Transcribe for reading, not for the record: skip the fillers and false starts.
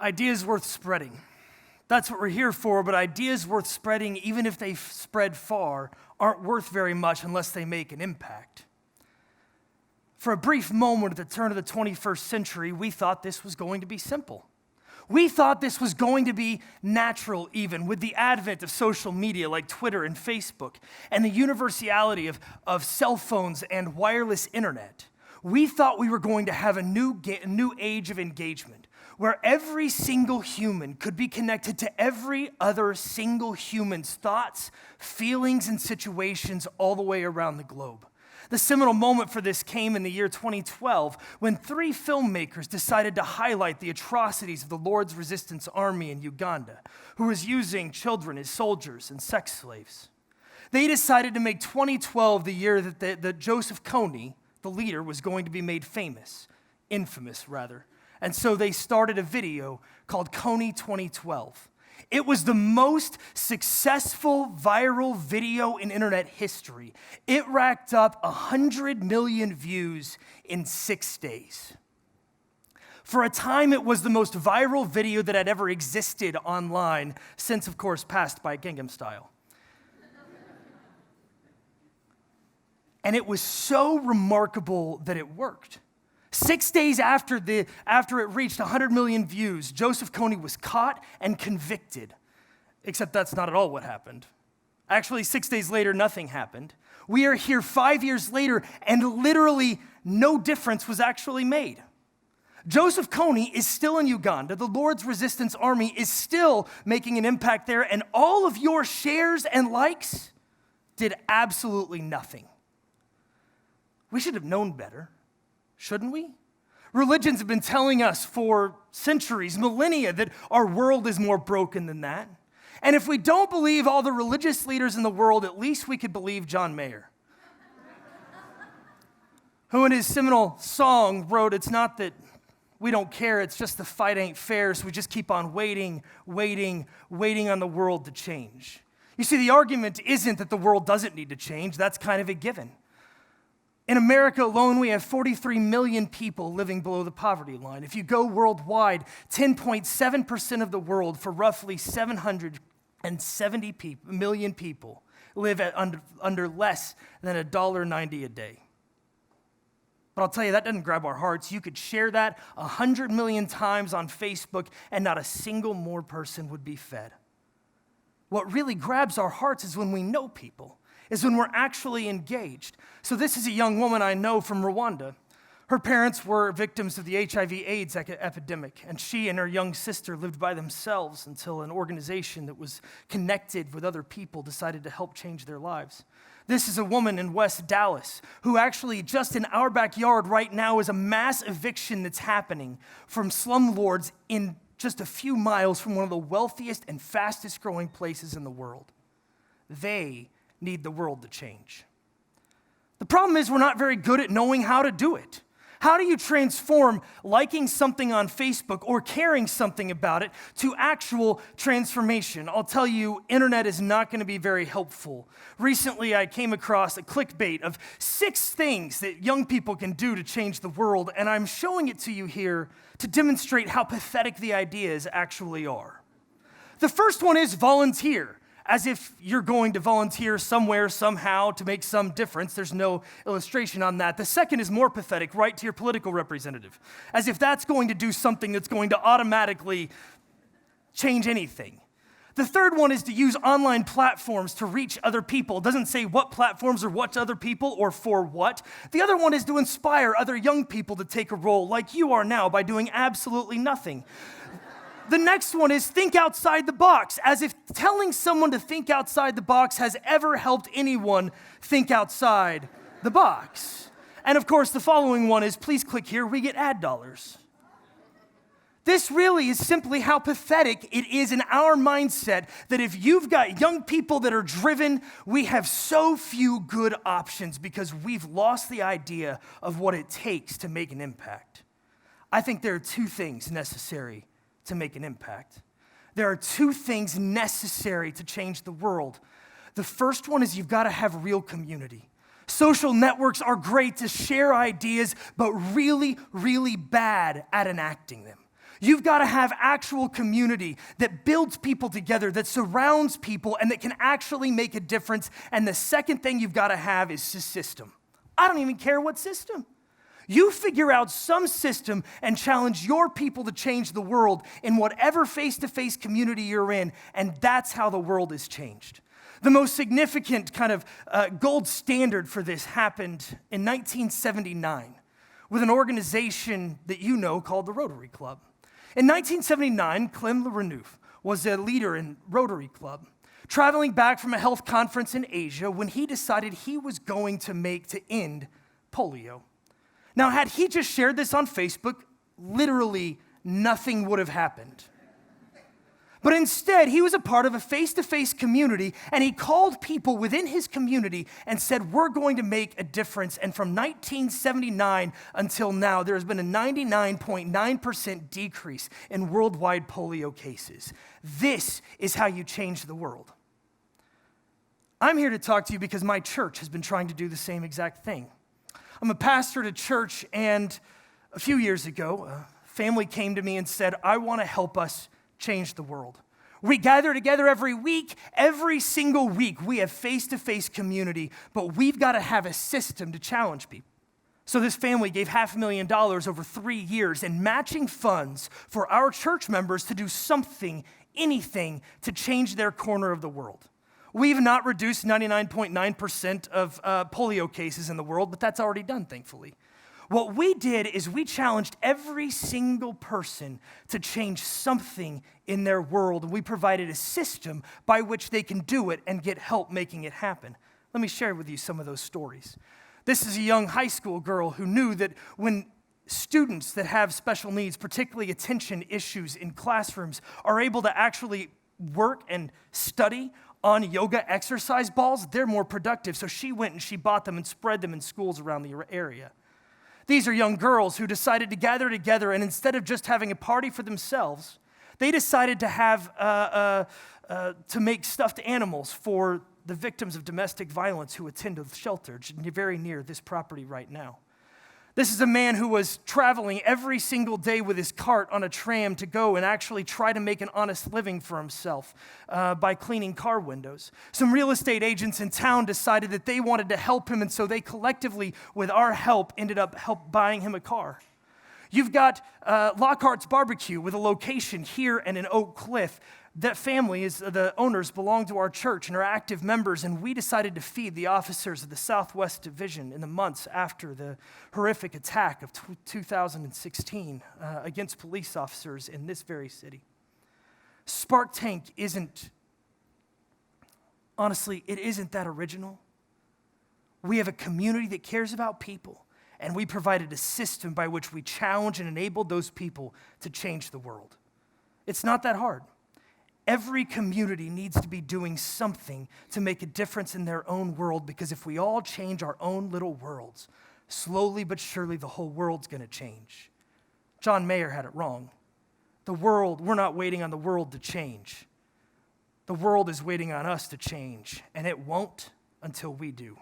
Ideas worth spreading. That's what we're here for, but ideas worth spreading, even if they spread far, aren't worth very much unless they make an impact. For a brief moment at the turn of the 21st century, we thought this was going to be simple. We thought this was going to be natural even with the advent of social media like Twitter and Facebook and the universality of cell phones and wireless internet. We thought we were going to have a new age of engagement where every single human could be connected to every other single human's thoughts, feelings, and situations all the way around the globe. The seminal moment for this came in the year 2012 when 3 filmmakers decided to highlight the atrocities of the Lord's Resistance Army in Uganda, who was using children as soldiers and sex slaves. They decided to make 2012 the year that Joseph Kony, the leader, was going to be made infamous rather. And so they started a video called Kony 2012. It was the most successful viral video in internet history. It racked up 100 million views in 6 days. For a time, it was the most viral video that had ever existed online since, of course, passed by Gangnam Style. And it was so remarkable that it worked. 6 days after it reached 100 million views, Joseph Kony was caught and convicted. Except that's not at all what happened. Actually, 6 days later, nothing happened. We are here 5 years later, and literally no difference was actually made. Joseph Kony is still in Uganda. The Lord's Resistance Army is still making an impact there, and all of your shares and likes did absolutely nothing. We should have known better. Shouldn't we? Religions have been telling us for centuries, millennia, that our world is more broken than that. And if we don't believe all the religious leaders in the world, at least we could believe John Mayer, who in his seminal song wrote, "It's not that we don't care, it's just the fight ain't fair, so we just keep on waiting on the world to change." You see, the argument isn't that the world doesn't need to change. That's kind of a given. In America alone, we have 43 million people living below the poverty line. If you go worldwide, 10.7% of the world, for roughly 770 million people, live under less than $1.90 a day. But I'll tell you, that doesn't grab our hearts. You could share that 100 million times on Facebook, and not a single more person would be fed. What really grabs our hearts is when we know people, is when we're actually engaged. So this is a young woman I know from Rwanda. Her parents were victims of the HIV/AIDS epidemic, and she and her young sister lived by themselves until an organization that was connected with other people decided to help change their lives. This is a woman in West Dallas who actually, just in our backyard right now, is a mass eviction that's happening from slumlords in just a few miles from one of the wealthiest and fastest growing places in the world. They need the world to change. The problem is we're not very good at knowing how to do it. How do you transform liking something on Facebook or caring something about it to actual transformation? I'll tell you, internet is not going to be very helpful. Recently, I came across a clickbait of 6 things that young people can do to change the world, and I'm showing it to you here to demonstrate how pathetic the ideas actually are. The first one is volunteer. As if you're going to volunteer somewhere, somehow, to make some difference. There's no illustration on that. The second is more pathetic, write to your political representative. As if that's going to do something that's going to automatically change anything. The third one is to use online platforms to reach other people. It doesn't say what platforms or what to other people or for what. The other one is to inspire other young people to take a role like you are now by doing absolutely nothing. The next one is think outside the box, as if telling someone to think outside the box has ever helped anyone think outside the box. And of course, the following one is, please click here, we get ad dollars. This really is simply how pathetic it is in our mindset that if you've got young people that are driven, we have so few good options because we've lost the idea of what it takes to make an impact. I think there are 2 things necessary to make an impact. There are 2 things necessary to change the world. The first one is you've got to have real community. Social networks are great to share ideas, but really, really bad at enacting them. You've got to have actual community that builds people together, that surrounds people, and that can actually make a difference. And the second thing you've got to have is a system. I don't even care what system. You figure out some system and challenge your people to change the world in whatever face-to-face community you're in, and that's how the world is changed. The most significant kind of gold standard for this happened in 1979 with an organization that you know called the Rotary Club. In 1979, Clem Lareneuf was a leader in Rotary Club, traveling back from a health conference in Asia when he decided he was going to end polio. Now, had he just shared this on Facebook, literally nothing would have happened. But instead, he was a part of a face-to-face community, and he called people within his community and said, we're going to make a difference. And from 1979 until now, there has been a 99.9% decrease in worldwide polio cases. This is how you change the world. I'm here to talk to you because my church has been trying to do the same exact thing. I'm a pastor at a church, and a few years ago, a family came to me and said, I want to help us change the world. We gather together every week. Every single week, we have face-to-face community, but we've got to have a system to challenge people. So this family gave $500,000 over 3 years in matching funds for our church members to do something, anything, to change their corner of the world. We've not reduced 99.9% of polio cases in the world, but that's already done, thankfully. What we did is we challenged every single person to change something in their world. We provided a system by which they can do it and get help making it happen. Let me share with you some of those stories. This is a young high school girl who knew that when students that have special needs, particularly attention issues in classrooms, are able to actually work and study on yoga exercise balls, they're more productive. So she went and she bought them and spread them in schools around the area. These are young girls who decided to gather together, and instead of just having a party for themselves, they decided to have to make stuffed animals for the victims of domestic violence who attend a shelter very near this property right now. This is a man who was traveling every single day with his cart on a tram to go and actually try to make an honest living for himself by cleaning car windows. Some real estate agents in town decided that they wanted to help him, and so they collectively, with our help, ended up buying him a car. You've got Lockhart's Barbecue with a location here and in Oak Cliff. That family, the owners belong to our church and are active members, and we decided to feed the officers of the Southwest Division in the months after the horrific attack of 2016 against police officers in this very city. Spark Tank honestly, it isn't that original. We have a community that cares about people, and we provided a system by which we challenge and enabled those people to change the world. It's not that hard. Every community needs to be doing something to make a difference in their own world, because if we all change our own little worlds, slowly but surely the whole world's going to change. John Mayer had it wrong. We're not waiting on the world to change. The world is waiting on us to change, and it won't until we do.